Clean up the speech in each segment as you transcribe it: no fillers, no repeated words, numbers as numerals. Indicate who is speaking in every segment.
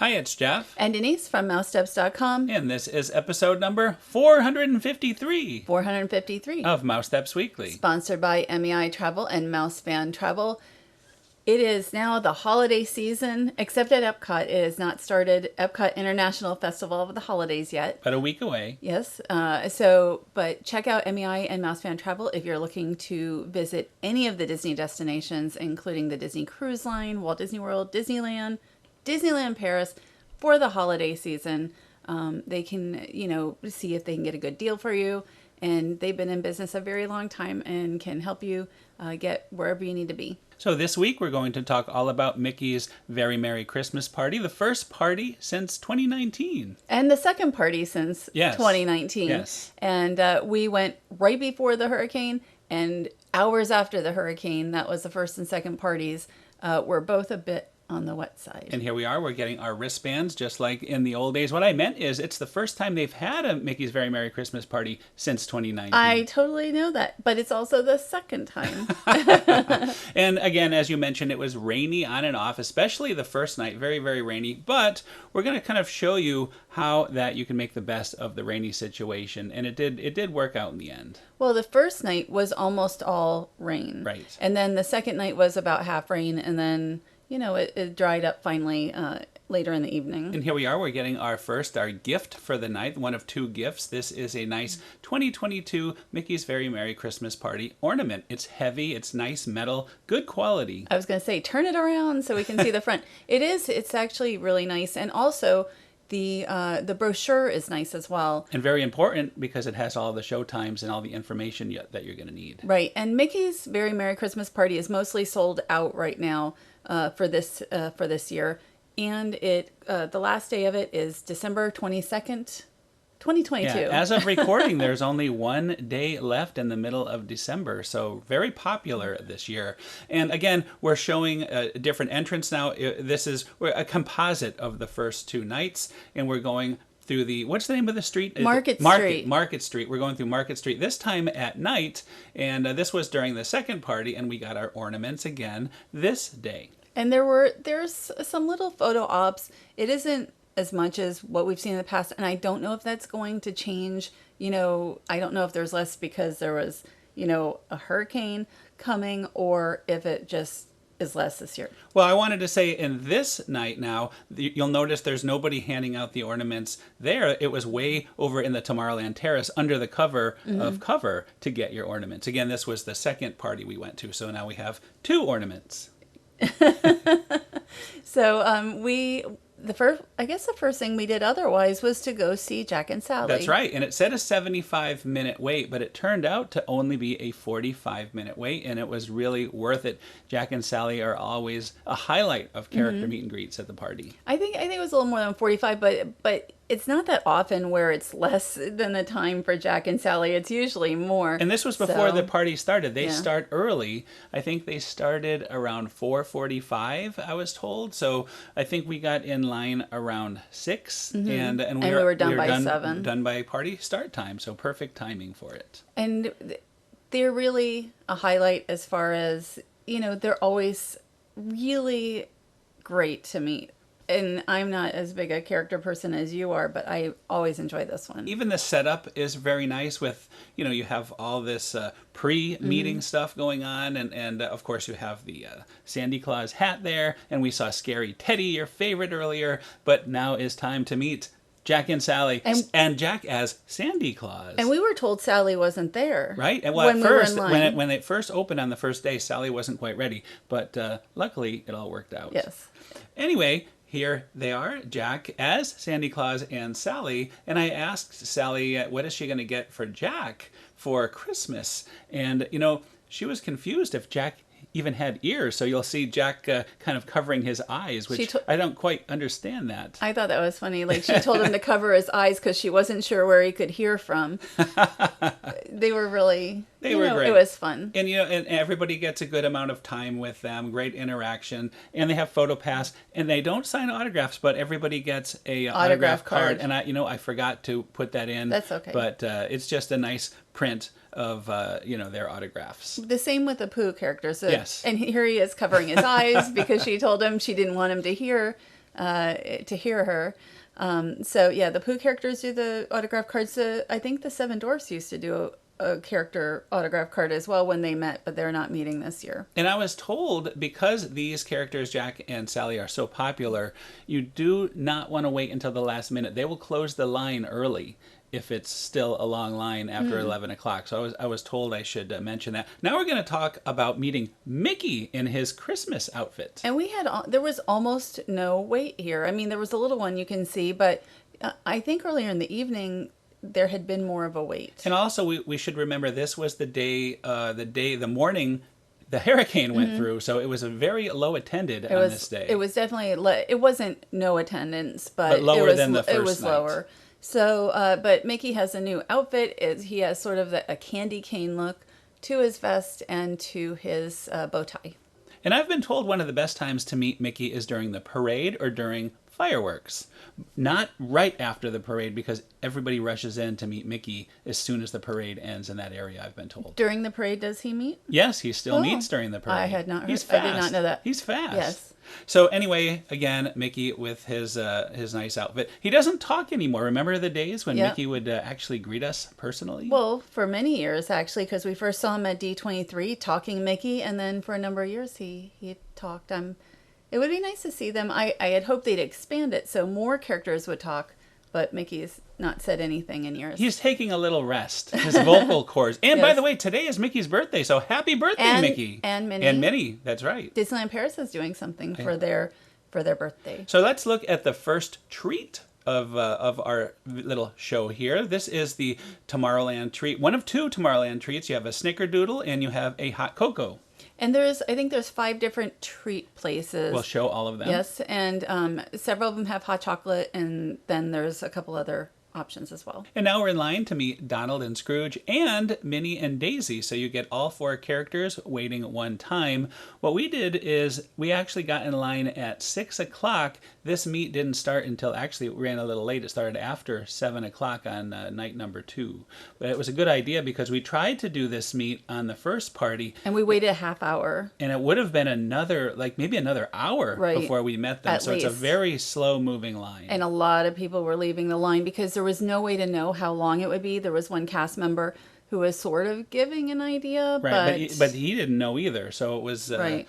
Speaker 1: Hi, it's Jeff.
Speaker 2: And Denise from Mousesteps.com.
Speaker 1: And this is episode number 453.
Speaker 2: 453.
Speaker 1: Of Mousesteps Weekly.
Speaker 2: Sponsored by MEI Travel and Mouse Fan Travel. It is now the holiday season, except at Epcot. It has not started Epcot International Festival of the Holidays yet.
Speaker 1: But a week away.
Speaker 2: Yes. But check out MEI and Mouse Fan Travel if you're looking to visit any of the Disney destinations, including the Disney Cruise Line, Walt Disney World, Disneyland Paris for the holiday season. They can, see if they can get a good deal for you. And they've been in business a very long time and can help you get wherever you need to be.
Speaker 1: So this week we're going to talk all about Mickey's Very Merry Christmas Party, the first party since 2019.
Speaker 2: And the second party since 2019.
Speaker 1: Yes.
Speaker 2: And we went right before the hurricane and hours after the hurricane. That was the first and second parties. Were both a bit on the wet side.
Speaker 1: And here we are, we're getting our wristbands just like in the old days. What I meant is it's the first time they've had a Mickey's Very Merry Christmas Party since 2019.
Speaker 2: I totally know that, but it's also the second time.
Speaker 1: And again, as you mentioned, it was rainy on and off, especially the first night, very, very rainy. But we're going to kind of show you how that you can make the best of the rainy situation. And it did work out in the end.
Speaker 2: Well, the first night was almost all rain.
Speaker 1: Right.
Speaker 2: And then the second night was about half rain, and then it dried up finally later in the evening.
Speaker 1: And here we are. We're getting our gift for the night, one of two gifts. This is a nice 2022 Mickey's Very Merry Christmas Party ornament. It's heavy. It's nice metal. Good quality.
Speaker 2: I was going to say, turn it around so we can see the front. It's actually really nice. And also, the brochure is nice as well.
Speaker 1: And very important because it has all the show times and all the information that you're going to need.
Speaker 2: Right. And Mickey's Very Merry Christmas Party is mostly sold out right now. For this year, and the last day of it is December 22nd, 2022.
Speaker 1: Yeah, as of recording, there's only one day left in the middle of December, so very popular this year. And again, we're showing a different entrance now. This is a composite of the first two nights, and we're going through what's the name of the street?
Speaker 2: Market Street.
Speaker 1: Market Street. We're going through Market Street this time at night, and this was during the second party, and we got our ornaments again this day.
Speaker 2: And there's some little photo ops. It isn't as much as what we've seen in the past, and I don't know if that's going to change. I don't know if there's less because there was, a hurricane coming, or if it just is less this year.
Speaker 1: Well, I wanted to say in this night now, you'll notice there's nobody handing out the ornaments there. It was way over in the Tomorrowland Terrace under the cover of cover to get your ornaments. Again, this was the second party we went to, so now we have two ornaments.
Speaker 2: So the first thing we did otherwise was to go see Jack and Sally.
Speaker 1: That's right. And it said a 75-minute wait, but it turned out to only be a 45-minute wait, and it was really worth it. Jack and Sally are always a highlight of character meet and greets at the party.
Speaker 2: I think it was a little more than 45, but it's not that often where it's less than the time for Jack and Sally. It's usually more.
Speaker 1: And this was before the party started. They start early. I think they started around 4:45, I was told. So I think we got in line around 6. And we were done by 7. Done by party start time. So perfect timing for it.
Speaker 2: And they're really a highlight as far as, they're always really great to meet. And I'm not as big a character person as you are, but I always enjoy this one.
Speaker 1: Even the setup is very nice with, you have all this pre-meeting stuff going on. And of course, you have the Santa Claus hat there. And we saw Scary Teddy, your favorite, earlier. But now is time to meet Jack and Sally, and Jack as Santa Claus.
Speaker 2: And we were told Sally wasn't there.
Speaker 1: Right? And well, at first, when it first opened on the first day, Sally wasn't quite ready. But luckily, it all worked out.
Speaker 2: Yes.
Speaker 1: Anyway, here they are, Jack as Santa Claus and Sally. And I asked Sally, what is she going to get for Jack for Christmas? And, she was confused if Jack even had ears. So you'll see Jack kind of covering his eyes, which I don't quite understand that.
Speaker 2: I thought that was funny. Like, she told him to cover his eyes because she wasn't sure where he could hear from. They were really...
Speaker 1: They were great.
Speaker 2: It was fun.
Speaker 1: And, and everybody gets a good amount of time with them, great interaction. And they have photo pass. And they don't sign autographs, but everybody gets a autograph card. And I forgot to put that in.
Speaker 2: That's okay.
Speaker 1: But it's just a nice print of, their autographs.
Speaker 2: The same with the Pooh characters.
Speaker 1: Yes.
Speaker 2: And here he is covering his eyes because she told him she didn't want him to hear to hear her. So yeah, the Pooh characters do the autograph cards. I think the Seven Dwarfs used to do a character autograph card as well when they met, but they're not meeting this year.
Speaker 1: And I was told, because these characters, Jack and Sally, are so popular, you do not want to wait until the last minute. They will close the line early if it's still a long line after 11 o'clock. So I was told I should mention that. Now we're going to talk about meeting Mickey in his Christmas outfit.
Speaker 2: And there was almost no wait here. I mean, there was a little one you can see, but I think earlier in the evening there had been more of a wait.
Speaker 1: And also we should remember this was the morning the hurricane went through, so it was a very low attended on this day.
Speaker 2: It was definitely, it wasn't no attendance, but
Speaker 1: lower than the first
Speaker 2: it was
Speaker 1: night.
Speaker 2: Lower. So, but Mickey has a new outfit. He has sort of a candy cane look to his vest and to his bow tie.
Speaker 1: And I've been told one of the best times to meet Mickey is during the parade or during fireworks. Not right after the parade, because everybody rushes in to meet Mickey as soon as the parade ends in that area, I've been told.
Speaker 2: During the parade, does he meet?
Speaker 1: Yes, he still meets during the parade.
Speaker 2: I had not heard.
Speaker 1: He's fast.
Speaker 2: I did not know that.
Speaker 1: He's fast.
Speaker 2: Yes.
Speaker 1: So anyway, again, Mickey with his nice outfit. He doesn't talk anymore. Remember the days when Mickey would actually greet us personally?
Speaker 2: Well, for many years, actually, because we first saw him at D23 talking Mickey, and then for a number of years he talked. It would be nice to see them. I had hoped they'd expand it so more characters would talk, but Mickey's not said anything in years.
Speaker 1: He's taking a little rest. His vocal cords. And by the way, today is Mickey's birthday, so happy birthday, Mickey.
Speaker 2: And Minnie.
Speaker 1: And Minnie, that's right.
Speaker 2: Disneyland Paris is doing something for their birthday.
Speaker 1: So let's look at the first treat of our little show here. This is the Tomorrowland treat. One of two Tomorrowland treats. You have a snickerdoodle and you have a hot cocoa.
Speaker 2: And I think there's 5 different treat places.
Speaker 1: We'll show all of them.
Speaker 2: Yes, and several of them have hot chocolate, and then there's a couple other options as well.
Speaker 1: And now we're in line to meet Donald and Scrooge and Minnie and Daisy. So you get all 4 characters waiting one time. What we did is we actually got in line at 6 o'clock. This meet didn't start until, actually it ran a little late. It started after 7 o'clock on night number 2. But it was a good idea because we tried to do this meet on the first party.
Speaker 2: And we waited a half hour.
Speaker 1: And it would have been maybe another hour before we met them. So it's a very slow moving line.
Speaker 2: And a lot of people were leaving the line because there was no way to know how long it would be. There was one cast member who was sort of giving an idea,
Speaker 1: right? But he didn't know either. So it was
Speaker 2: right.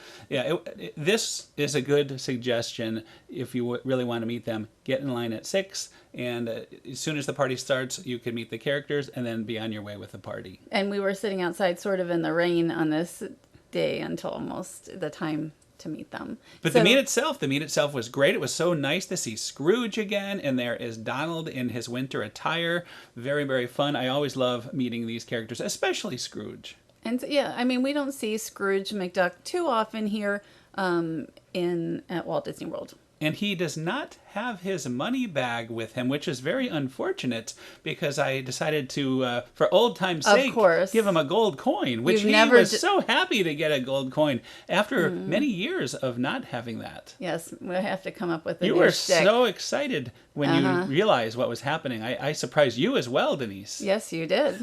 Speaker 1: This is a good suggestion if you really want to meet them. Get in line at 6, and as soon as the party starts, you can meet the characters and then be on your way with the party.
Speaker 2: And we were sitting outside, sort of in the rain, on this day until almost the time to meet them.
Speaker 1: But the meet itself was great. It was so nice to see Scrooge again, and there is Donald in his winter attire. Very, very fun. I always love meeting these characters, especially Scrooge.
Speaker 2: And we don't see Scrooge McDuck too often here at Walt Disney World.
Speaker 1: And he does not have his money bag with him, which is very unfortunate because I decided to, for old time's sake, give him a gold coin, which he was so happy to get a gold coin after many years of not having that.
Speaker 2: Yes, we'll have to come up with a new
Speaker 1: You were
Speaker 2: shtick.
Speaker 1: so excited when you realized what was happening. I surprised you as well, Denise.
Speaker 2: Yes, you did.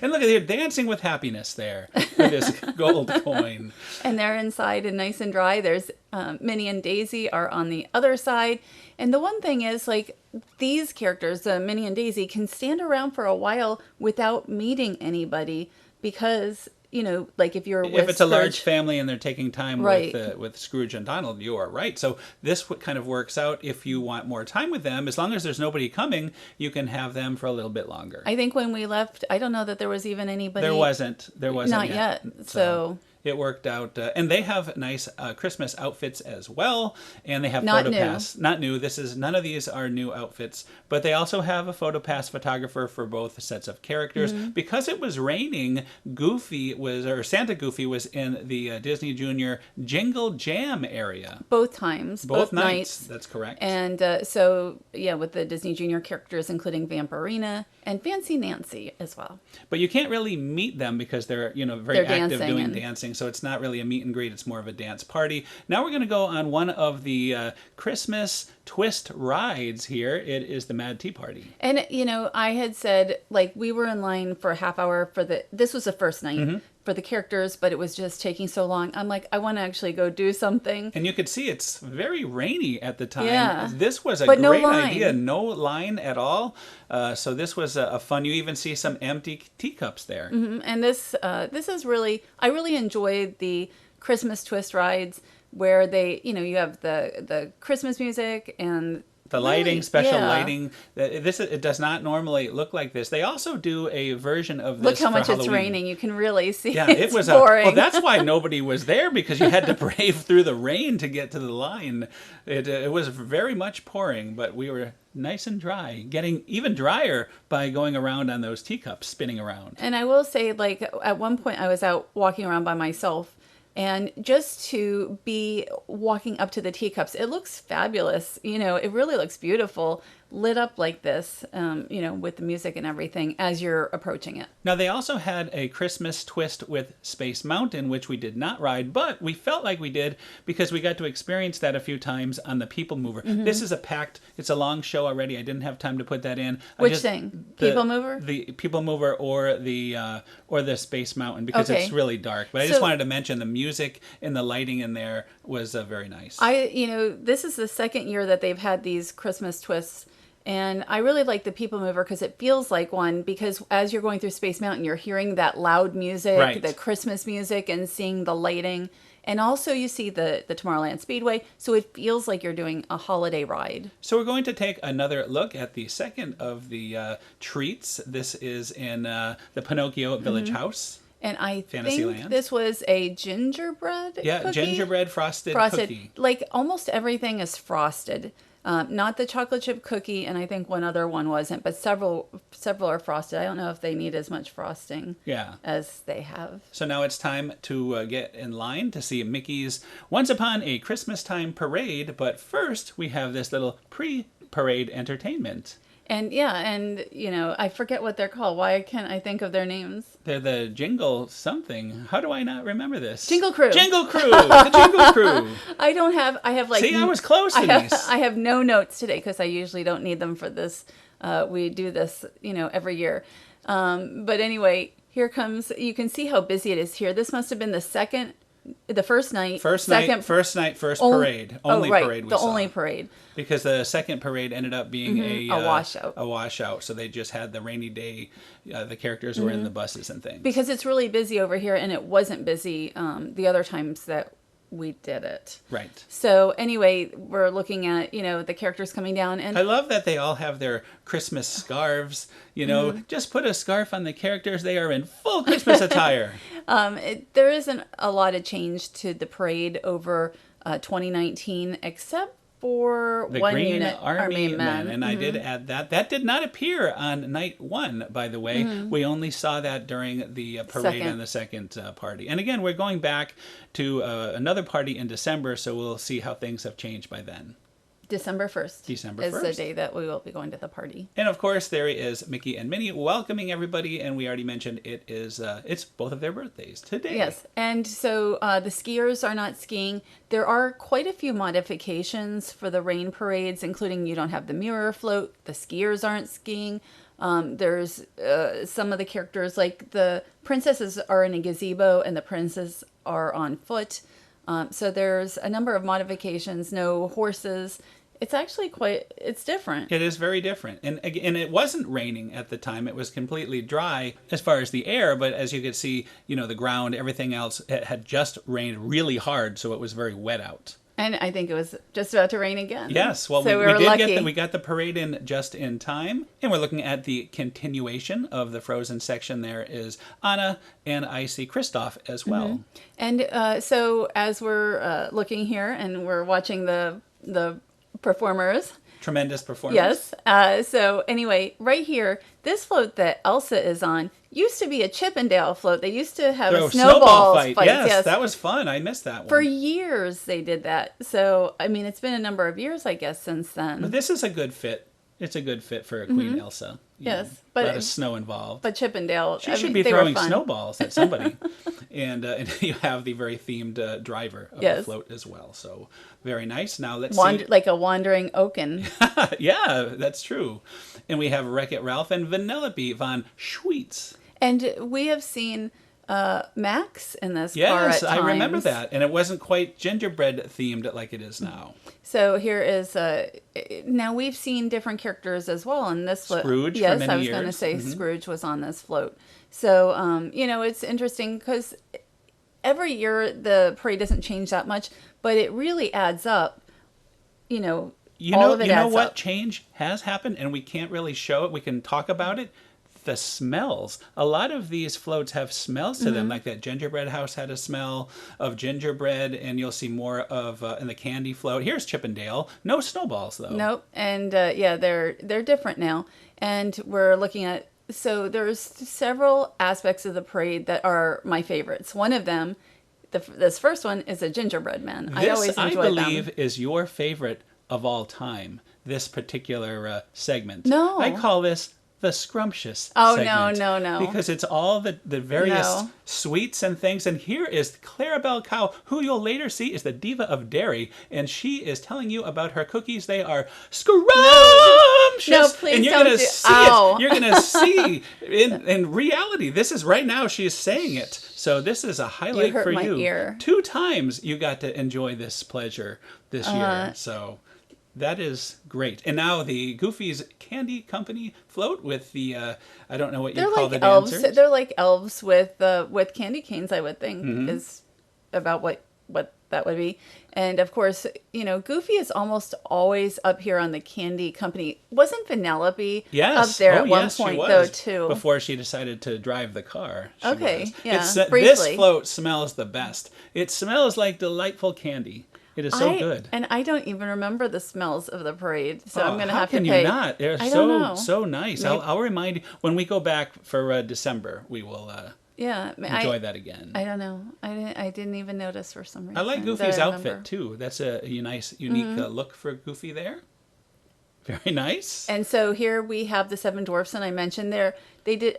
Speaker 1: And look at you dancing with happiness there for this gold coin.
Speaker 2: And they're inside and nice and dry. There's Minnie and Daisy are on the other side. And the one thing is, these characters, Minnie and Daisy, can stand around for a while without meeting anybody because, if you're with
Speaker 1: If it's
Speaker 2: Scrooge,
Speaker 1: a large family and they're taking time
Speaker 2: right.
Speaker 1: with Scrooge and Donald, you are right. So this kind of works out if you want more time with them. As long as there's nobody coming, you can have them for a little bit longer.
Speaker 2: I think when we left, I don't know that there was even anybody.
Speaker 1: There wasn't
Speaker 2: Not yet. So
Speaker 1: it worked out. And they have nice Christmas outfits as well. And they have
Speaker 2: Not
Speaker 1: PhotoPass. Not new. None of these are new outfits. But they also have a PhotoPass photographer for both sets of characters. Because it was raining, Santa Goofy was in the Disney Junior Jingle Jam area.
Speaker 2: Both times.
Speaker 1: Both nights. That's correct.
Speaker 2: And with the Disney Junior characters, including Vampirina and Fancy Nancy as well.
Speaker 1: But you can't really meet them because they're very active doing dancing. So it's not really a meet and greet. It's more of a dance party. Now we're going to go on one of the Christmas twist rides here. It is the Mad Tea Party.
Speaker 2: And, I had said, we were in line for a half hour this was the first night, for the characters, but it was just taking so long. I'm like, I want to actually go do something.
Speaker 1: And you could see it's very rainy at the time.
Speaker 2: Yeah.
Speaker 1: This was a
Speaker 2: But no
Speaker 1: great
Speaker 2: line.
Speaker 1: idea. No line at all. So this was a fun. You even see some empty teacups there.
Speaker 2: And this is really, I really enjoyed the Christmas twist rides where they, you have the Christmas music and
Speaker 1: The lighting, special
Speaker 2: yeah.
Speaker 1: lighting. It does not normally look like this. They also do a version of this
Speaker 2: Look how
Speaker 1: for
Speaker 2: much
Speaker 1: Halloween.
Speaker 2: it's raining. You can really see.
Speaker 1: Yeah,
Speaker 2: it's
Speaker 1: it was
Speaker 2: pouring.
Speaker 1: well, that's why nobody was there, because you had to brave through the rain to get to the line. It was very much pouring, but we were nice and dry, getting even drier by going around on those teacups, spinning around.
Speaker 2: And I will say, like, at one point I was out walking around by myself, and just to be walking up to the teacups, it looks fabulous. It really looks beautiful, lit up like this, with the music and everything as you're approaching it.
Speaker 1: Now, they also had a Christmas twist with Space Mountain, which we did not ride, but we felt like we did because we got to experience that a few times on the Peoplemover. This is it's a long show already. I didn't have time to put that in.
Speaker 2: Which thing? Peoplemover?
Speaker 1: The Peoplemover or the Space Mountain, because
Speaker 2: Okay.
Speaker 1: it's really dark. But I just wanted to mention the music and the lighting in there was very nice.
Speaker 2: This is the second year that they've had these Christmas twists. And I really like the Peoplemover because it feels like one, because as you're going through Space Mountain, you're hearing that loud music,
Speaker 1: Right.
Speaker 2: the Christmas music, and seeing the lighting. And also you see the Tomorrowland Speedway, so it feels like you're doing a holiday ride.
Speaker 1: So we're going to take another look at the second of the treats. This is in the Pinocchio Village House.
Speaker 2: And I think
Speaker 1: Fantasyland.
Speaker 2: this was a gingerbread cookie?
Speaker 1: Gingerbread frosted cookie.
Speaker 2: Like almost everything is frosted. Not the chocolate chip cookie, and I think one other one wasn't, but several are frosted. I don't know if they need as much frosting as they have.
Speaker 1: So now it's time to get in line to see Mickey's Once Upon a Christmastime Parade, but first we have this little pre-parade entertainment.
Speaker 2: And I forget what they're called. Why can't I think of their names?
Speaker 1: They're the Jingle something. How do I not remember this?
Speaker 2: Jingle Crew.
Speaker 1: Jingle Crew. The Jingle Crew.
Speaker 2: I have like...
Speaker 1: See, I was close, Denise.
Speaker 2: I have no notes today because I usually don't need them for this. We do this, every year. But anyway, here comes... You can see how busy it is here. This must have been the first night. First
Speaker 1: parade. Only parade we saw.
Speaker 2: The only parade.
Speaker 1: Because the second parade ended up being
Speaker 2: a washout.
Speaker 1: A washout. So they just had the rainy day. The characters were in the buses and things.
Speaker 2: Because it's really busy over here, and it wasn't busy the other times that we did it.
Speaker 1: Right.
Speaker 2: So anyway, we're looking at, the characters coming down. And
Speaker 1: I love that they all have their Christmas scarves. Just put a scarf on the characters. They are in full Christmas attire.
Speaker 2: There isn't a lot of change to the parade over 2019, except for
Speaker 1: the
Speaker 2: one
Speaker 1: Green
Speaker 2: unit,
Speaker 1: Army Men. And I did add that. That did not appear on night one, by the way. We only saw that during the parade and the second party. And again, we're going back to another party in December, so we'll see how things have changed by then.
Speaker 2: December 1st.
Speaker 1: December
Speaker 2: is
Speaker 1: 1st.
Speaker 2: the day that we will be going to the party.
Speaker 1: And of course, there is Mickey and Minnie welcoming everybody, and we already mentioned it's both of their birthdays today.
Speaker 2: Yes, and so the skiers are not skiing. There are quite a few modifications for the rain parades, including you don't have the mirror float, the skiers aren't skiing. There's some of the characters, like the princesses are in a gazebo and the princes are on foot. So there's a number of modifications, no horses. It's actually it's different.
Speaker 1: It is very different. And it wasn't raining at the time. It was completely dry as far as the air. But as you could see, the ground, everything else, it had just rained really hard. So it was very wet out.
Speaker 2: And I think it was just about to rain again.
Speaker 1: Yes. Well,
Speaker 2: so
Speaker 1: we did
Speaker 2: lucky.
Speaker 1: we got the parade in just in time. And we're looking at the continuation of the Frozen section. There is Anna, and I see Kristoff as well.
Speaker 2: And so as we're looking here and we're watching the performers.
Speaker 1: Tremendous performance.
Speaker 2: Yes. So anyway, right here, this float that Elsa is on used to be a Chippendale float. They used to have a snowball fight.
Speaker 1: Yes, that was fun. I missed that one.
Speaker 2: For years they did that. So, I mean, it's been a number of years, I guess, since then.
Speaker 1: But this is a good fit. It's a good fit for Queen Elsa.
Speaker 2: Yes. But
Speaker 1: a lot of snow involved.
Speaker 2: But Chippendale,
Speaker 1: She should be throwing snowballs at somebody. and you have the very themed driver of the float as well. So very nice. Now let's see.
Speaker 2: Like a wandering oaken.
Speaker 1: Yeah, that's true. And we have Wreck-It Ralph and Vanellope von Schweetz.
Speaker 2: And we have seen Max in this car
Speaker 1: Yes,
Speaker 2: at
Speaker 1: I remember
Speaker 2: times.
Speaker 1: that. And it wasn't quite gingerbread themed like it is now.
Speaker 2: So here is now we've seen different characters as well in this float.
Speaker 1: Scrooge for
Speaker 2: Yes,
Speaker 1: many
Speaker 2: I was going to
Speaker 1: years.
Speaker 2: say Scrooge was on this float. So it's interesting because every year the parade doesn't change that much, but it really adds up. All of it
Speaker 1: You know
Speaker 2: adds
Speaker 1: what
Speaker 2: up.
Speaker 1: change has happened, and we can't really show it. We can talk about it. The smells. A lot of these floats have smells to them, like that gingerbread house had a smell of gingerbread, and you'll see more of in the candy float. Here's Chippendale. No snowballs though.
Speaker 2: Nope, and they're different now, and we're looking at. So there's several aspects of the parade that are my favorites. One of them, this first one, is a gingerbread man. I always
Speaker 1: This, I
Speaker 2: enjoy
Speaker 1: believe,
Speaker 2: them.
Speaker 1: is your favorite of all time. This particular segment.
Speaker 2: No.
Speaker 1: I call this the scrumptious
Speaker 2: Oh,
Speaker 1: segment.
Speaker 2: no.
Speaker 1: Because it's all the various
Speaker 2: No.
Speaker 1: sweets and things. And here is Clarabelle Cow, who you'll later see is the diva of dairy. And she is telling you about her cookies. They are scrumptious.
Speaker 2: No, please
Speaker 1: and you're
Speaker 2: don't
Speaker 1: gonna
Speaker 2: do-
Speaker 1: see
Speaker 2: Ow.
Speaker 1: it. You're going to see in reality. This is right now she is saying it. So this is a highlight
Speaker 2: hurt
Speaker 1: for
Speaker 2: my
Speaker 1: you.
Speaker 2: ear.
Speaker 1: 2 times you got to enjoy this pleasure this year. So that is great. And now the Goofy's Candy Company float with the I don't know what you
Speaker 2: They're
Speaker 1: call
Speaker 2: like
Speaker 1: the
Speaker 2: elves.
Speaker 1: dancers.
Speaker 2: They're like elves with candy canes. I would think
Speaker 1: Mm-hmm.
Speaker 2: is about what that would be. And of course, Goofy is almost always up here on the Candy Company. Wasn't Vanellope
Speaker 1: Yes.
Speaker 2: up there
Speaker 1: Oh,
Speaker 2: at one
Speaker 1: yes, she
Speaker 2: point
Speaker 1: was,
Speaker 2: though too?
Speaker 1: Before she decided to drive the car. She
Speaker 2: Okay,
Speaker 1: was.
Speaker 2: yeah,
Speaker 1: It's, this
Speaker 2: briefly.
Speaker 1: float smells the best. It smells like delightful candy. It is so good.
Speaker 2: And I don't even remember the smells of the parade, so
Speaker 1: Oh,
Speaker 2: I'm going to
Speaker 1: how
Speaker 2: have
Speaker 1: can
Speaker 2: to pay.
Speaker 1: you not? They're
Speaker 2: I don't know.
Speaker 1: so nice.
Speaker 2: Maybe-
Speaker 1: I'll remind you when we go back for December. We will
Speaker 2: Yeah,
Speaker 1: enjoy that again.
Speaker 2: I don't know. I didn't even notice for some reason.
Speaker 1: I like
Speaker 2: that
Speaker 1: Goofy's
Speaker 2: I
Speaker 1: outfit
Speaker 2: remember.
Speaker 1: too. That's a nice, unique look for Goofy there. Very nice.
Speaker 2: And so here we have the Seven Dwarfs, and I mentioned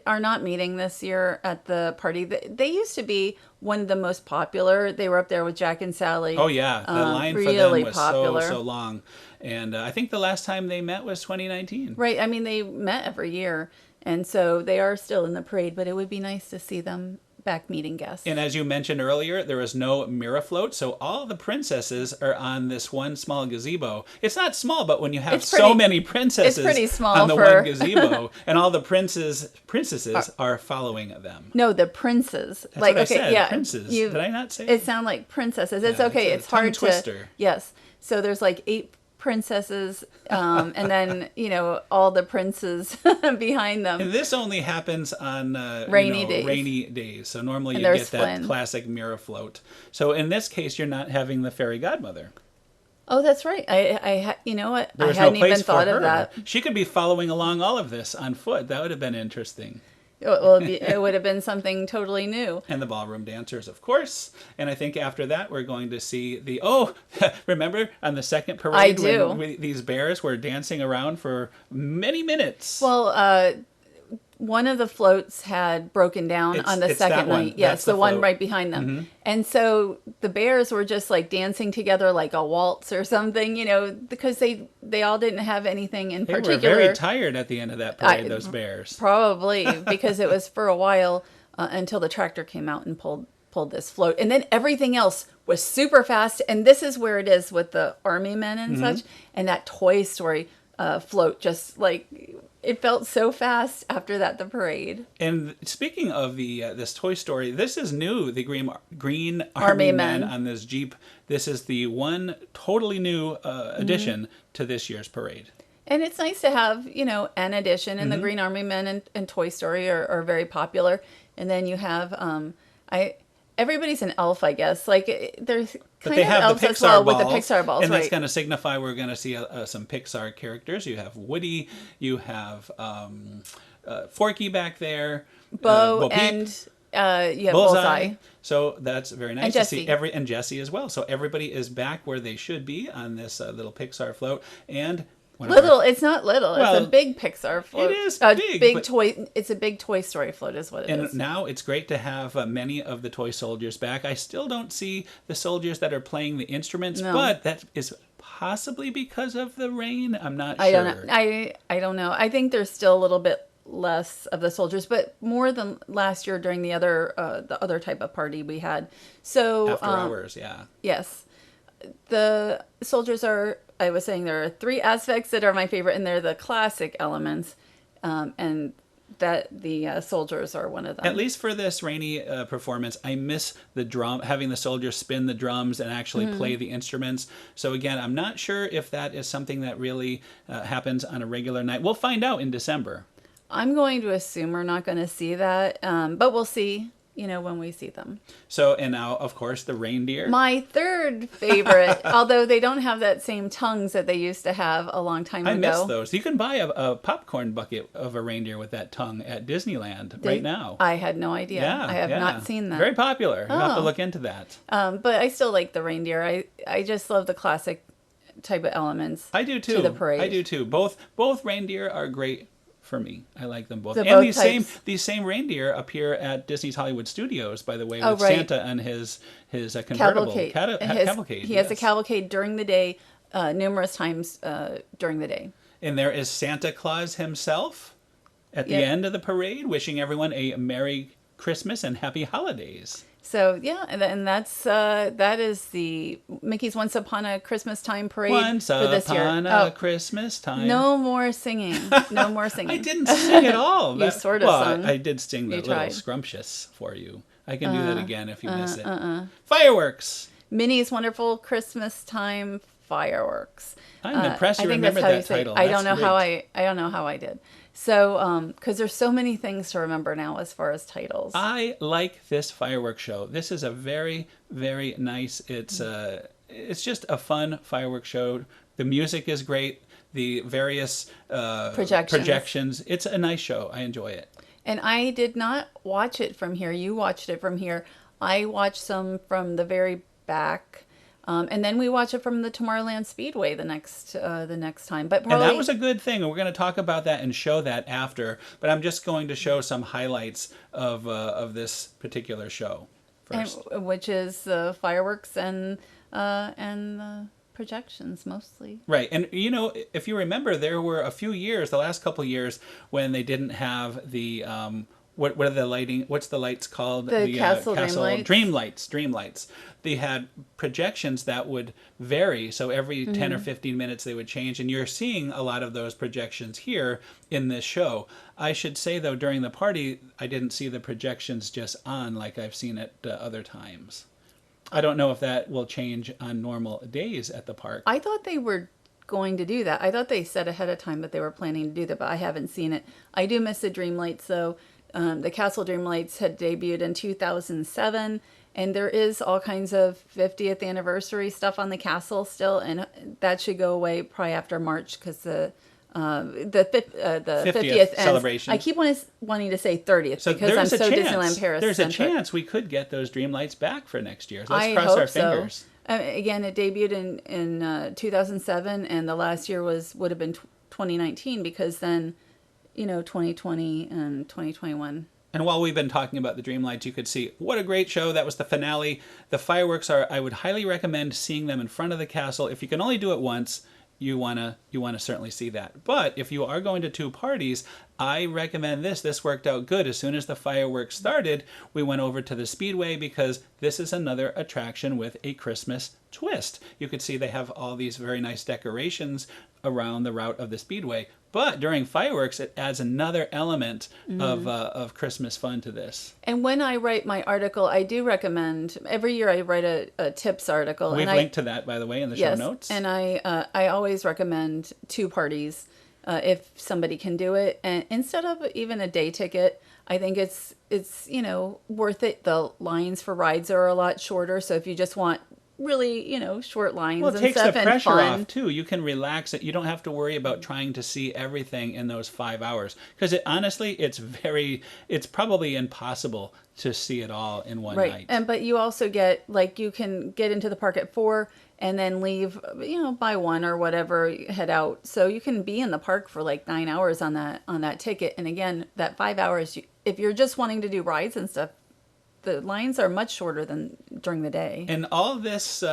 Speaker 2: are not meeting this year at the party. They used to be one of the most popular. They were up there with Jack and Sally.
Speaker 1: Oh yeah, the line for
Speaker 2: really
Speaker 1: them was
Speaker 2: popular.
Speaker 1: so long, and I think the last time they met was 2019.
Speaker 2: Right. I mean, they met every year, and so they are still in the parade. But it would be nice to see them back meeting guests.
Speaker 1: And as you mentioned earlier, there was no mirror float, so all the princesses are on this one small gazebo. It's not small, but when you have
Speaker 2: It's
Speaker 1: so
Speaker 2: pretty-
Speaker 1: many princesses
Speaker 2: it's pretty small
Speaker 1: on the
Speaker 2: for-
Speaker 1: one gazebo, and all the princesses are following them.
Speaker 2: No, the princes.
Speaker 1: That's
Speaker 2: like
Speaker 1: what I
Speaker 2: okay,
Speaker 1: said,
Speaker 2: yeah.
Speaker 1: princes. Did I not say
Speaker 2: It sound like princesses. It's
Speaker 1: Yeah,
Speaker 2: okay.
Speaker 1: it's a
Speaker 2: It's hard
Speaker 1: tongue twister.
Speaker 2: to. Yes. So there's like 8 princesses, and then all the princes behind them.
Speaker 1: And this only happens on
Speaker 2: Rainy days.
Speaker 1: Rainy days. So normally
Speaker 2: And
Speaker 1: you
Speaker 2: there's
Speaker 1: get that
Speaker 2: Flynn.
Speaker 1: classic mirror float. So in this case, you're not having the fairy godmother.
Speaker 2: Oh, that's right. You know what?
Speaker 1: There
Speaker 2: I
Speaker 1: was
Speaker 2: hadn't
Speaker 1: no place
Speaker 2: even thought
Speaker 1: for her.
Speaker 2: of that.
Speaker 1: She could be following along all of this on foot. That would have been interesting.
Speaker 2: Well, it would have been something totally new.
Speaker 1: And the ballroom dancers, of course. And I think after that, we're going to see remember on the second parade
Speaker 2: I do.
Speaker 1: when these bears were dancing around for many minutes?
Speaker 2: Well, one of the floats had broken down on the
Speaker 1: It's that
Speaker 2: second
Speaker 1: one.
Speaker 2: night. Yes,
Speaker 1: That's
Speaker 2: the
Speaker 1: the
Speaker 2: one
Speaker 1: float.
Speaker 2: right behind them. And so the bears were just like dancing together like a waltz or something, because they all didn't have anything in
Speaker 1: They
Speaker 2: particular.
Speaker 1: were very tired at the end of that parade, those bears.
Speaker 2: Probably because it was for a while until the tractor came out and pulled this float, and then everything else was super fast. And this is where it is with the army men and such, and that Toy Story float, just like it felt so fast after that the parade.
Speaker 1: And speaking of the this Toy Story, this is new. The Green Army Men on this Jeep. This is the one totally new addition to this year's parade.
Speaker 2: And it's nice to have, an addition, and the Green Army Men and Toy Story are very popular. And then you have, everybody's an elf, I guess. Like, there's
Speaker 1: But
Speaker 2: kind
Speaker 1: they
Speaker 2: of
Speaker 1: have
Speaker 2: elves
Speaker 1: the
Speaker 2: as
Speaker 1: Pixar
Speaker 2: well
Speaker 1: balls,
Speaker 2: with the Pixar balls,
Speaker 1: and
Speaker 2: right?
Speaker 1: that's going to signify we're going to see some Pixar characters. You have Woody, you have Forky back there,
Speaker 2: Bo
Speaker 1: Peep,
Speaker 2: and you have Bullseye.
Speaker 1: So that's very nice
Speaker 2: And
Speaker 1: to see
Speaker 2: Jessie.
Speaker 1: and Jessie as well. So everybody is back where they should be on this little Pixar float. And one of
Speaker 2: Little,
Speaker 1: our-
Speaker 2: it's not little.
Speaker 1: Well,
Speaker 2: it's a big Pixar float.
Speaker 1: it is
Speaker 2: a
Speaker 1: big, but-
Speaker 2: toy. It's a big Toy Story float, is what it is.
Speaker 1: And now it's great to have many of the toy soldiers back. I still don't see the soldiers that are playing the instruments,
Speaker 2: No.
Speaker 1: but that is possibly because of the rain. I'm not
Speaker 2: I
Speaker 1: sure.
Speaker 2: don't know. I don't know. I think they're still a little bit less of the soldiers, but more than last year during the other type of party we had. So
Speaker 1: After hours, yeah.
Speaker 2: yes, the soldiers are. I was saying there are three aspects that are my favorite, and they're the classic elements, and that the soldiers are one of them.
Speaker 1: At least for this rainy performance, I miss the drum, having the soldiers spin the drums and actually play the instruments. So again, I'm not sure if that is something that really happens on a regular night. We'll find out in December.
Speaker 2: I'm going to assume we're not going to see that, but we'll see, when we see them.
Speaker 1: So, and now, of course, the reindeer.
Speaker 2: My third favorite, although they don't have that same tongues that they used to have a long time ago.
Speaker 1: I miss those. You can buy a popcorn bucket of a reindeer with that tongue at Disneyland right now.
Speaker 2: I had no idea.
Speaker 1: Yeah,
Speaker 2: I have not seen that.
Speaker 1: Very popular. You have to look into that.
Speaker 2: But I still like the reindeer. I just love the classic type of elements.
Speaker 1: I do too.
Speaker 2: To the parade.
Speaker 1: I do too. Both reindeer are great for me. I like them both.
Speaker 2: So
Speaker 1: And
Speaker 2: both
Speaker 1: these same reindeer appear at Disney's Hollywood Studios, by the way, with
Speaker 2: right.
Speaker 1: Santa and his convertible cavalcade.
Speaker 2: He has a cavalcade during the day, numerous times during the day.
Speaker 1: And there is Santa Claus himself at the end of the parade, wishing everyone a Merry Christmas and Happy Holidays.
Speaker 2: So yeah, and that is the Mickey's Once Upon a Christmastime Parade
Speaker 1: Once
Speaker 2: for this year.
Speaker 1: upon a Christmas time.
Speaker 2: No more singing. No more singing.
Speaker 1: I didn't sing at all.
Speaker 2: You sort of sung.
Speaker 1: I did sing the little
Speaker 2: tried.
Speaker 1: scrumptious for you. I can do that again if you miss it. Fireworks.
Speaker 2: Minnie's Wonderful Christmastime Fireworks.
Speaker 1: I'm impressed you
Speaker 2: I think
Speaker 1: remember
Speaker 2: that's how
Speaker 1: that
Speaker 2: you say it.
Speaker 1: title.
Speaker 2: I don't know
Speaker 1: That's
Speaker 2: how
Speaker 1: great.
Speaker 2: I don't know how I did. So, because there's so many things to remember now as far as titles.
Speaker 1: I like this fireworks show. This is a very, very nice. It's just a fun fireworks show. The music is great. The various projections. It's a nice show. I enjoy it.
Speaker 2: And I did not watch it from here. You watched it from here. I watched some from the very back. And then we watch it from the Tomorrowland Speedway the next time. But probably,
Speaker 1: And that was a good thing. We're going to talk about that and show that after. But I'm just going to show some highlights of this particular show first.
Speaker 2: which is the fireworks and projections mostly.
Speaker 1: Right. And, if you remember, there were a few years, the last couple of years, when they didn't have the... what are the lighting? What's the lights called?
Speaker 2: The castle
Speaker 1: Dream lights. They had projections that would vary. So every 10 or 15 minutes they would change. And you're seeing a lot of those projections here in this show. I should say, though, during the party, I didn't see the projections just on like I've seen it other times. I don't know if that will change on normal days at the park.
Speaker 2: I thought they were going to do that. I thought they said ahead of time that they were planning to do that, but I haven't seen it. I do miss the Dream Lights, though. The Castle Dream Lights had debuted in 2007, and there is all kinds of 50th anniversary stuff on the castle still, and that should go away probably after March because the 50th
Speaker 1: celebration.
Speaker 2: I keep wanting to say 30th because I'm so Disneyland Paris.
Speaker 1: There's a
Speaker 2: centric.
Speaker 1: chance we could get those Dream Lights back for next year. So let's
Speaker 2: I
Speaker 1: cross
Speaker 2: hope
Speaker 1: our fingers.
Speaker 2: So. Again, it debuted in 2007, and the last year would have been 2019 because then, 2020 and 2021.
Speaker 1: And while we've been talking about the Dream Lights, you could see what a great show. That was the finale. The fireworks I would highly recommend seeing them in front of the castle. If you can only do it once, you wanna certainly see that. But if you are going to two parties, I recommend this. This worked out good. As soon as the fireworks started, we went over to the Speedway because this is another attraction with a Christmas twist. You could see they have all these very nice decorations around the route of the Speedway. But during fireworks, it adds another element of Christmas fun to this.
Speaker 2: And when I write my article, I do recommend, every year I write a tips article.
Speaker 1: We've linked to that, by the way, in the show notes.
Speaker 2: And I always recommend two parties if somebody can do it. And instead of even a day ticket, I think it's worth it. The lines for rides are a lot shorter. So if you just want really, short lines
Speaker 1: well, it
Speaker 2: and
Speaker 1: takes
Speaker 2: stuff
Speaker 1: the
Speaker 2: and
Speaker 1: pressure
Speaker 2: fun.
Speaker 1: off too. You can relax it. You don't have to worry about trying to see everything in those 5 hours because honestly, it's probably impossible to see it all in one night.
Speaker 2: But you also get you can get into the park at 4 and then leave, by 1 or whatever, head out. So you can be in the park for 9 hours on that ticket. And again, that 5 hours, if you're just wanting to do rides and stuff, the lines are much shorter than during the day.
Speaker 1: And all this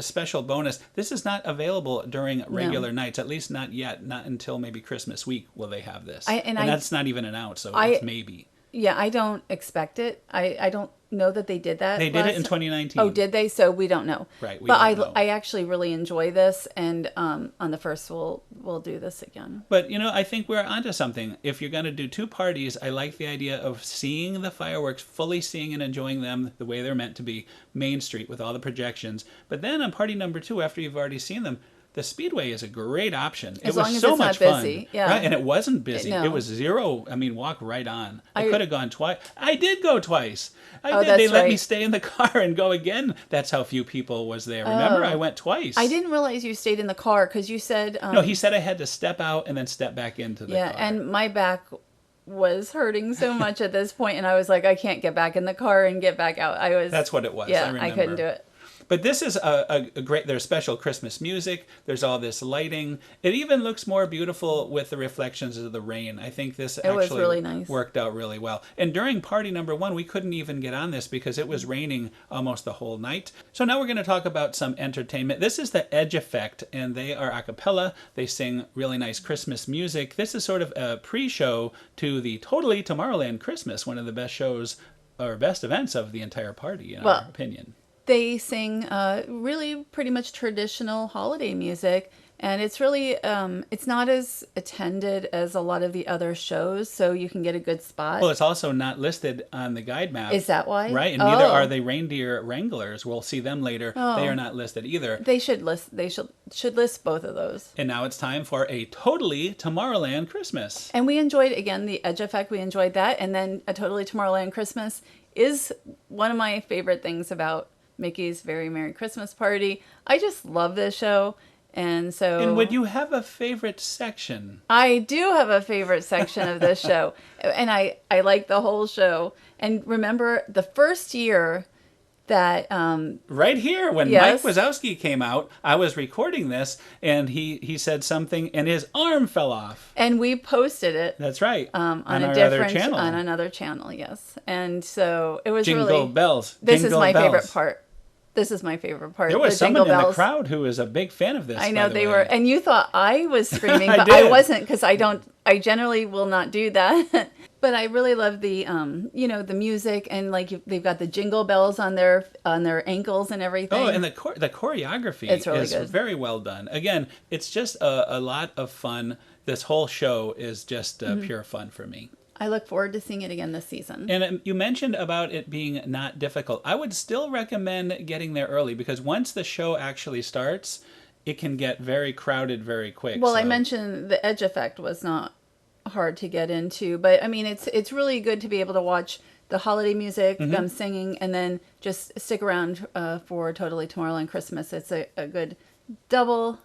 Speaker 1: special bonus, this is not available during regular nights, at least not yet. Not until maybe Christmas week will they have this. And that's not even announced, so it's maybe.
Speaker 2: Yeah, I don't expect it. I don't know that they did that.
Speaker 1: They did it in 2019.
Speaker 2: Oh, did they? So we don't know.
Speaker 1: Right.
Speaker 2: But I actually really enjoy this, and on the first we'll do this again.
Speaker 1: But I think we're onto something. If you're going to do 2 parties, I like the idea of seeing the fireworks, fully seeing and enjoying them the way they're meant to be, Main Street with all the projections. But then on party number 2, after you've already seen them, the Speedway is a great option.
Speaker 2: As
Speaker 1: it was
Speaker 2: long as
Speaker 1: so
Speaker 2: it's
Speaker 1: much
Speaker 2: not
Speaker 1: fun,
Speaker 2: busy. Yeah.
Speaker 1: right? And it wasn't busy.
Speaker 2: No.
Speaker 1: It was zero. I mean, walk right on. I could have gone twice. I did go twice. I did.
Speaker 2: That's
Speaker 1: They let me
Speaker 2: right.
Speaker 1: stay in the car and go again. That's how few people was there. Remember, I went twice.
Speaker 2: I didn't realize you stayed in the car because you said
Speaker 1: No, he said I had to step out and then step back into the car.
Speaker 2: Yeah, and my back was hurting so much at this point, and I was like, I can't get back in the car and get back out.
Speaker 1: That's what it was.
Speaker 2: Yeah,
Speaker 1: I remember.
Speaker 2: I couldn't do it.
Speaker 1: But this is a great, there's special Christmas music. There's all this lighting. It even looks more beautiful with the reflections of the rain. I think this actually
Speaker 2: really nice.
Speaker 1: Worked out really well. And during party number 1, we couldn't even get on this because it was raining almost the whole night. So now we're going to talk about some entertainment. This is the Edge Effect, and they are a cappella. They sing really nice Christmas music. This is sort of a pre-show to the Totally Tomorrowland Christmas, one of the best shows or best events of the entire party, in our opinion.
Speaker 2: They sing really pretty much traditional holiday music, and it's really it's not as attended as a lot of the other shows, so you can get a good spot.
Speaker 1: Well, it's also not listed on the guide map.
Speaker 2: Is that why?
Speaker 1: Right, and neither are the reindeer wranglers. We'll see them later. They are not listed either.
Speaker 2: They should list. They should list both of those.
Speaker 1: And now it's time for a Totally Tomorrowland Christmas.
Speaker 2: And we enjoyed, again, the Edge Effect. We enjoyed that, and then a Totally Tomorrowland Christmas is one of my favorite things about Mickey's Very Merry Christmas Party. I just love this show. And so...
Speaker 1: And would you have a favorite section?
Speaker 2: I do have a favorite section of this show. And I like the whole show. And remember, the first year that...
Speaker 1: right here, when
Speaker 2: yes.
Speaker 1: Mike Wazowski came out, I was recording this, and he said something, and his arm fell off.
Speaker 2: And we posted it.
Speaker 1: That's right.
Speaker 2: On
Speaker 1: our
Speaker 2: a
Speaker 1: other channel.
Speaker 2: On another channel, yes. And so it was
Speaker 1: Jingle
Speaker 2: really...
Speaker 1: bells.
Speaker 2: This
Speaker 1: Jingle
Speaker 2: is my
Speaker 1: bells.
Speaker 2: favorite part. This is my favorite part.
Speaker 1: There was
Speaker 2: the
Speaker 1: someone in
Speaker 2: Jingle
Speaker 1: the
Speaker 2: bells.
Speaker 1: crowd who was a big fan of this.
Speaker 2: I know
Speaker 1: by the
Speaker 2: they
Speaker 1: way.
Speaker 2: were, and you thought I was screaming,
Speaker 1: I
Speaker 2: but
Speaker 1: did.
Speaker 2: I wasn't because I generally will not do that. But I really love the, the music, and like they've got the jingle bells on their ankles and everything.
Speaker 1: Oh, and the choreography
Speaker 2: It's really
Speaker 1: is
Speaker 2: good.
Speaker 1: very well done. Again, it's just a lot of fun. This whole show is just pure fun for me.
Speaker 2: I look forward to seeing it again this season.
Speaker 1: And you mentioned about it being not difficult. I would still recommend getting there early because once the show actually starts, it can get very crowded very quick.
Speaker 2: Well, I mentioned the Edge Effect was not hard to get into, but I mean, it's really good to be able to watch the holiday music, them singing, and then just stick around for Totally Tomorrowland Christmas. It's a good double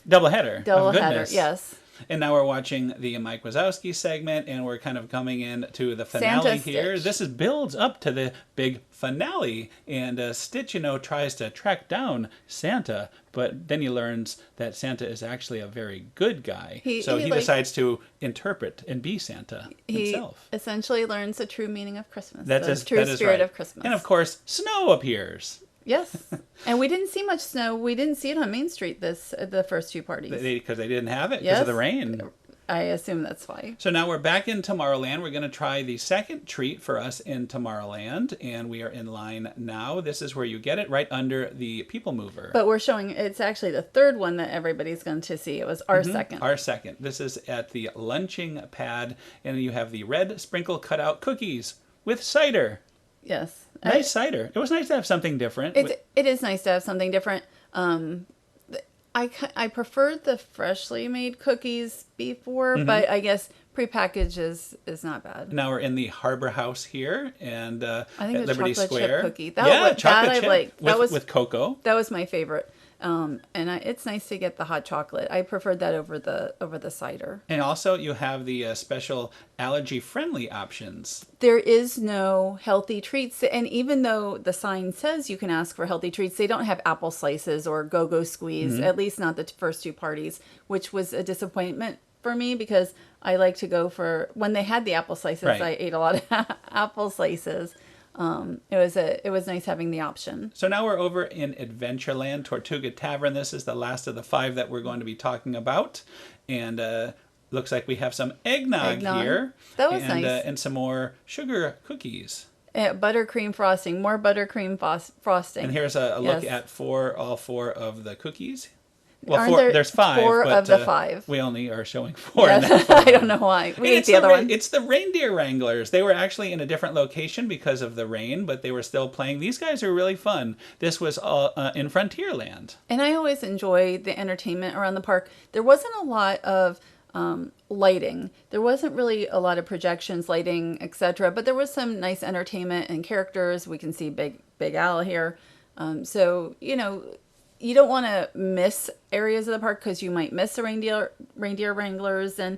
Speaker 1: header.
Speaker 2: Double
Speaker 1: of
Speaker 2: header,
Speaker 1: goodness.
Speaker 2: yes.
Speaker 1: And now we're watching the Mike Wazowski segment, and we're kind of coming in to the finale
Speaker 2: Santa
Speaker 1: here.
Speaker 2: Stitch.
Speaker 1: This builds up to the big finale, and Stitch, tries to track down Santa, but then he learns that Santa is actually a very good guy. So he decides to interpret and be Santa himself.
Speaker 2: He essentially learns the true meaning of Christmas.
Speaker 1: That
Speaker 2: the
Speaker 1: is
Speaker 2: true
Speaker 1: right.
Speaker 2: spirit of Christmas.
Speaker 1: And of course, snow appears.
Speaker 2: Yes. And we didn't see much snow. We didn't see it on Main Street the first two parties.
Speaker 1: Because they didn't have it because of the rain.
Speaker 2: I assume that's why.
Speaker 1: So now we're back in Tomorrowland. We're going to try the second treat for us in Tomorrowland, and we are in line now. This is where you get it, right under the Peoplemover.
Speaker 2: But we're showing, it's actually the third one that everybody's going to see. It was our second.
Speaker 1: Our second. This is at the lunching pad, and you have the red sprinkle cutout cookies with cider.
Speaker 2: Yes.
Speaker 1: Nice cider. It was nice to have something different.
Speaker 2: It is nice to have something different. I preferred the freshly made cookies before, but I guess prepackaged is not bad.
Speaker 1: Now we're in the Harbor House here, and
Speaker 2: I think
Speaker 1: at
Speaker 2: the
Speaker 1: Liberty
Speaker 2: chocolate
Speaker 1: Square.
Speaker 2: chip cookie.
Speaker 1: Chocolate chip
Speaker 2: I liked.
Speaker 1: with cocoa.
Speaker 2: That was my favorite. It's nice to get the hot chocolate. I preferred that over the cider.
Speaker 1: And also you have the special allergy-friendly options.
Speaker 2: There is no healthy treats, and even though the sign says you can ask for healthy treats, they don't have apple slices or go-go squeeze, at least not the first two parties, which was a disappointment for me because I like to go for, when they had the apple slices,
Speaker 1: Right.
Speaker 2: I ate a lot of apple slices. it was nice having the option.
Speaker 1: So now we're over in Adventureland, Tortuga Tavern. This is the last of the 5 that we're going to be talking about. And looks like we have some eggnog here.
Speaker 2: That was nice.
Speaker 1: And some more sugar cookies.
Speaker 2: Buttercream frosting, more buttercream frosting.
Speaker 1: And here's a look at all 4 of the cookies. Well, there's 5.
Speaker 2: 4
Speaker 1: but,
Speaker 2: of the 5.
Speaker 1: We only are showing 4
Speaker 2: Yes.
Speaker 1: in that photo.
Speaker 2: I don't know why. We ate the other one.
Speaker 1: It's the reindeer wranglers. They were actually in a different location because of the rain, but they were still playing. These guys are really fun. This was all in Frontierland.
Speaker 2: And I always enjoy the entertainment around the park. There wasn't a lot of lighting. There wasn't really a lot of projections, lighting, etc. But there was some nice entertainment and characters. We can see Big Al here. So, you don't want to miss areas of the park because you might miss the reindeer wranglers and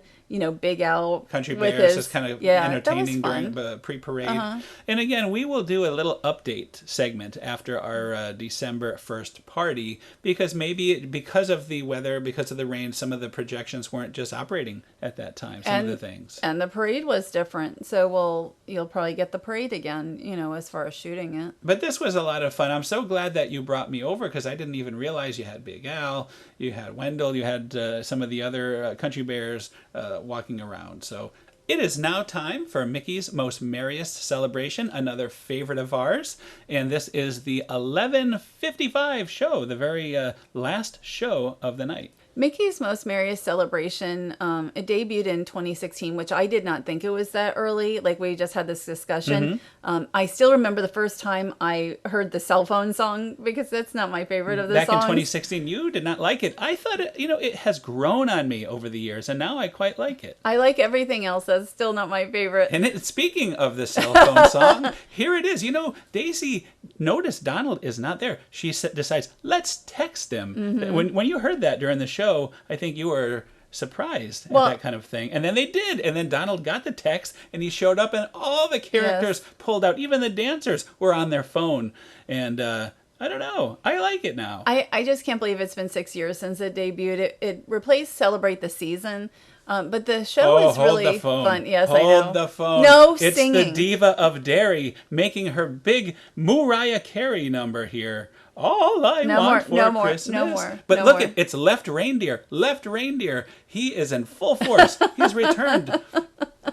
Speaker 2: Big Al
Speaker 1: Country
Speaker 2: with
Speaker 1: Bears
Speaker 2: his,
Speaker 1: is kind of
Speaker 2: yeah,
Speaker 1: entertaining during the pre-parade. And again, we will do a little update segment after our December 1st party because because of the weather, because of the rain, some of the projections weren't just operating at that time. Some of the things.
Speaker 2: And the parade was different. So you'll probably get the parade again, as far as shooting it.
Speaker 1: But this was a lot of fun. I'm so glad that you brought me over because I didn't even realize you had Big Al, you had Wendell, you had some of the other Country Bears walking around. So it is now time for Mickey's Most Merriest Celebration, another favorite of ours. And this is the 11:55 show, the very last show of the night.
Speaker 2: Mickey's Most Merriest Celebration, it debuted in 2016, which I did not think it was that early. Like, we just had this discussion. I still remember the first time I heard the cell phone song, because that's not my favorite of the songs.
Speaker 1: Back in 2016, you did not like it. I thought, it has grown on me over the years, and now I quite like it.
Speaker 2: I like everything else. That's still not my favorite.
Speaker 1: And speaking of the cell phone song, here it is. Daisy noticed Donald is not there. She decides, let's text him. When you heard that during the show, I think you were surprised at that kind of thing. And then they did. And then Donald got the text and he showed up and all the characters pulled out. Even the dancers were on their phone. And I don't know. I like it now.
Speaker 2: I just can't believe it's been 6 years since it debuted. It replaced Celebrate the Season. But the show was really fun. Yes, I know.
Speaker 1: Hold the phone.
Speaker 2: No
Speaker 1: it's
Speaker 2: singing.
Speaker 1: It's the Diva of Derry making her big Mariah Carey number here. All I want for Christmas.
Speaker 2: No more.
Speaker 1: But look, it's Left Reindeer. Left Reindeer. He is in full force. He's returned.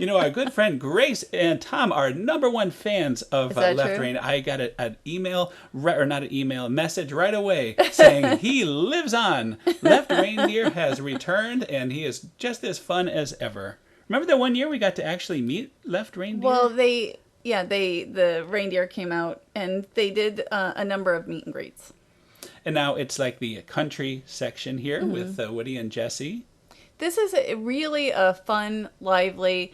Speaker 1: Our good friend Grace and Tom are #1 fans of Left Reindeer. I got an email, a message right away saying he lives on. Left Reindeer has returned, and he is just as fun as ever. Remember that one year we got to actually meet Left Reindeer?
Speaker 2: Well, the reindeer came out and they did a number of meet and greets.
Speaker 1: And now it's like the country section here with Woody and Jesse.
Speaker 2: This is really a fun, lively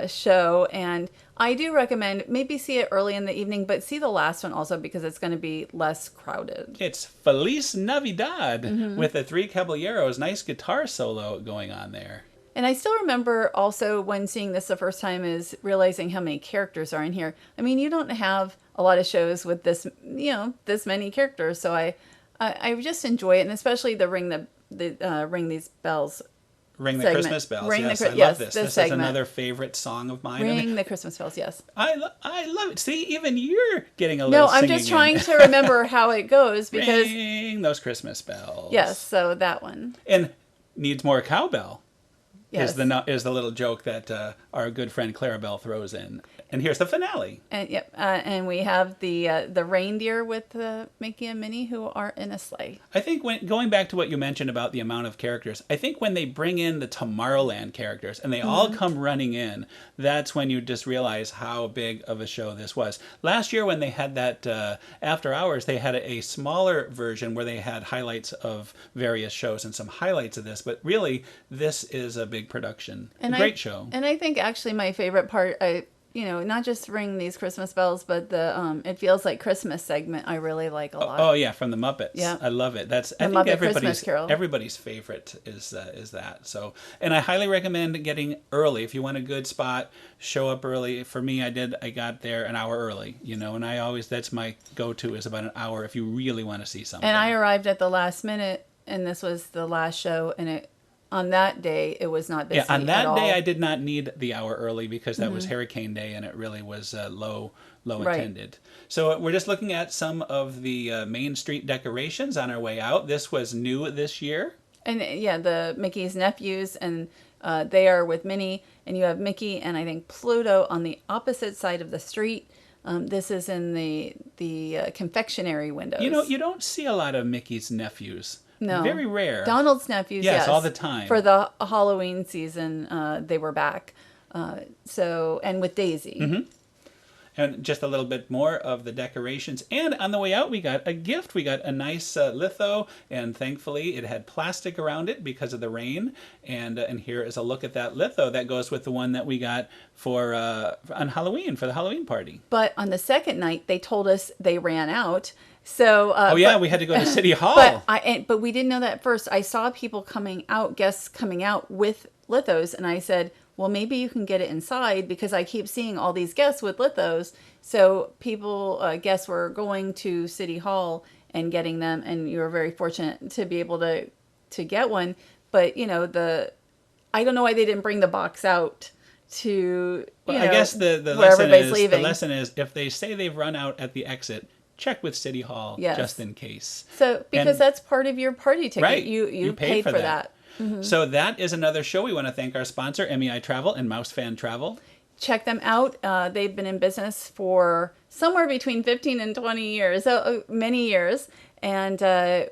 Speaker 2: show, and I do recommend maybe see it early in the evening, but see the last one also because it's going to be less crowded.
Speaker 1: It's Feliz Navidad with the Three Caballeros. Nice guitar solo going on there.
Speaker 2: And I still remember also when seeing this the first time is realizing how many characters are in here. I mean, you don't have a lot of shows with this many characters. So I just enjoy it, and especially the ring these bells.
Speaker 1: Ring the
Speaker 2: segment.
Speaker 1: Christmas bells.
Speaker 2: Ring
Speaker 1: yes,
Speaker 2: the,
Speaker 1: I
Speaker 2: yes,
Speaker 1: love this. This
Speaker 2: segment.
Speaker 1: is another favorite song of mine.
Speaker 2: Ring the Christmas bells. Yes.
Speaker 1: I love it. See, even you're getting a
Speaker 2: no.
Speaker 1: little.
Speaker 2: I'm just trying to remember how it goes because
Speaker 1: ring those Christmas bells.
Speaker 2: Yes. So that one.
Speaker 1: And needs more cowbell.
Speaker 2: Yes.
Speaker 1: Is the little joke that our good friend Clarabelle throws in. And here's the finale.
Speaker 2: And and we have the reindeer with Mickey and Minnie who are in a sleigh.
Speaker 1: I think going back to what you mentioned about the amount of characters, I think when they bring in the Tomorrowland characters and they all come running in, that's when you just realize how big of a show this was. Last year when they had that After Hours, they had a smaller version where they had highlights of various shows and some highlights of this. But really, this is a big production.
Speaker 2: And
Speaker 1: a great show.
Speaker 2: And I think actually my favorite part, not just ring these Christmas bells, but the It Feels Like Christmas segment I really like a lot.
Speaker 1: Oh yeah, from the Muppets.
Speaker 2: Yeah,
Speaker 1: I love it. I think
Speaker 2: Muppet
Speaker 1: everybody's favorite is that. So, and I highly recommend getting early if you want a good spot. Show up early. For me, I got there an hour early. And I always that's my go-to is about an hour if you really want to see something.
Speaker 2: And I arrived at the last minute, and this was the last show, and on that day, it was not busy
Speaker 1: Yeah, on
Speaker 2: at
Speaker 1: that day,
Speaker 2: all.
Speaker 1: I did not need the hour early because that was Hurricane Day and it really was low
Speaker 2: Right.
Speaker 1: attended. So we're just looking at some of the Main Street decorations on our way out. This was new this year.
Speaker 2: And yeah, the Mickey's nephews, and they are with Minnie, and you have Mickey and I think Pluto on the opposite side of the street. This is in the confectionery
Speaker 1: You know,
Speaker 2: windows.
Speaker 1: you don't see a lot of Mickey's nephews.
Speaker 2: No.
Speaker 1: Very rare.
Speaker 2: Donald's nephews,
Speaker 1: Yes,
Speaker 2: yes.
Speaker 1: all the time.
Speaker 2: For the Halloween season, they were back. And with Daisy.
Speaker 1: And just a little bit more of the decorations. And on the way out, we got a gift. We got a nice litho, and thankfully it had plastic around it because of the rain. And here is a look at that litho that goes with the one that we got for on Halloween, for the Halloween party.
Speaker 2: But on the second night, they told us they ran out. So
Speaker 1: Oh yeah, we had to go to City Hall.
Speaker 2: But we didn't know that at first. I saw people coming out, guests coming out with lithos, and I said, well, maybe you can get it inside because I keep seeing all these guests with lithos. So guests were going to City Hall and getting them, and you were very fortunate to be able to get one. But I don't know why they didn't bring the box out to
Speaker 1: I guess the
Speaker 2: where
Speaker 1: lesson
Speaker 2: everybody's
Speaker 1: is
Speaker 2: leaving.
Speaker 1: the lesson is if they say they've run out at the exit, check with City Hall
Speaker 2: Yes.
Speaker 1: just in case.
Speaker 2: So because
Speaker 1: And-
Speaker 2: that's part of your party ticket,
Speaker 1: Right.
Speaker 2: you paid for that.
Speaker 1: So that is another show. We want to thank our sponsor, MEI Travel and Mouse Fan Travel.
Speaker 2: Check them out. They've been in business for somewhere between 15 and 20 years, so many years, and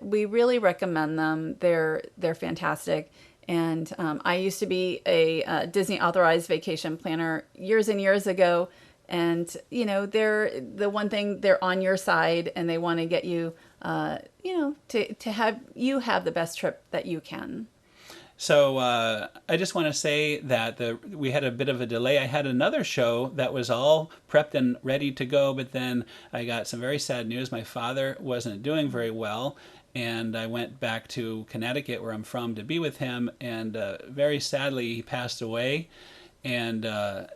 Speaker 2: we really recommend them. They're fantastic. And I used to be a Disney authorized vacation planner years and years ago, and they're the one thing, they're on your side, and they want to get you, to have you have the best trip that you can.
Speaker 1: So I just want to say that we had a bit of a delay. I had another show that was all prepped and ready to go, but then I got some very sad news. My father wasn't doing very well, and I went back to Connecticut, where I'm from, to be with him, and very sadly he passed away, and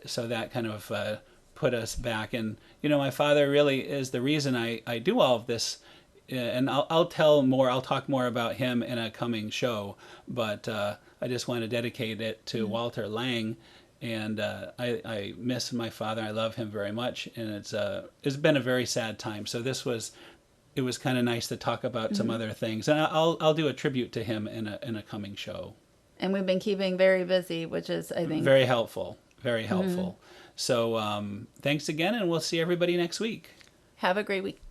Speaker 1: so that kind of put us back. And my father really is the reason I do all of this. And I'll talk more about him in a coming show, but I just want to dedicate it to Walter Lange, and I miss my father. I love him very much, and it's been a very sad time. So it was kind of nice to talk about some other things, and I'll do a tribute to him in a coming show.
Speaker 2: And we've been keeping very busy, which is, I think,
Speaker 1: Very helpful, very helpful. So thanks again, and we'll see everybody next week.
Speaker 2: have a great week.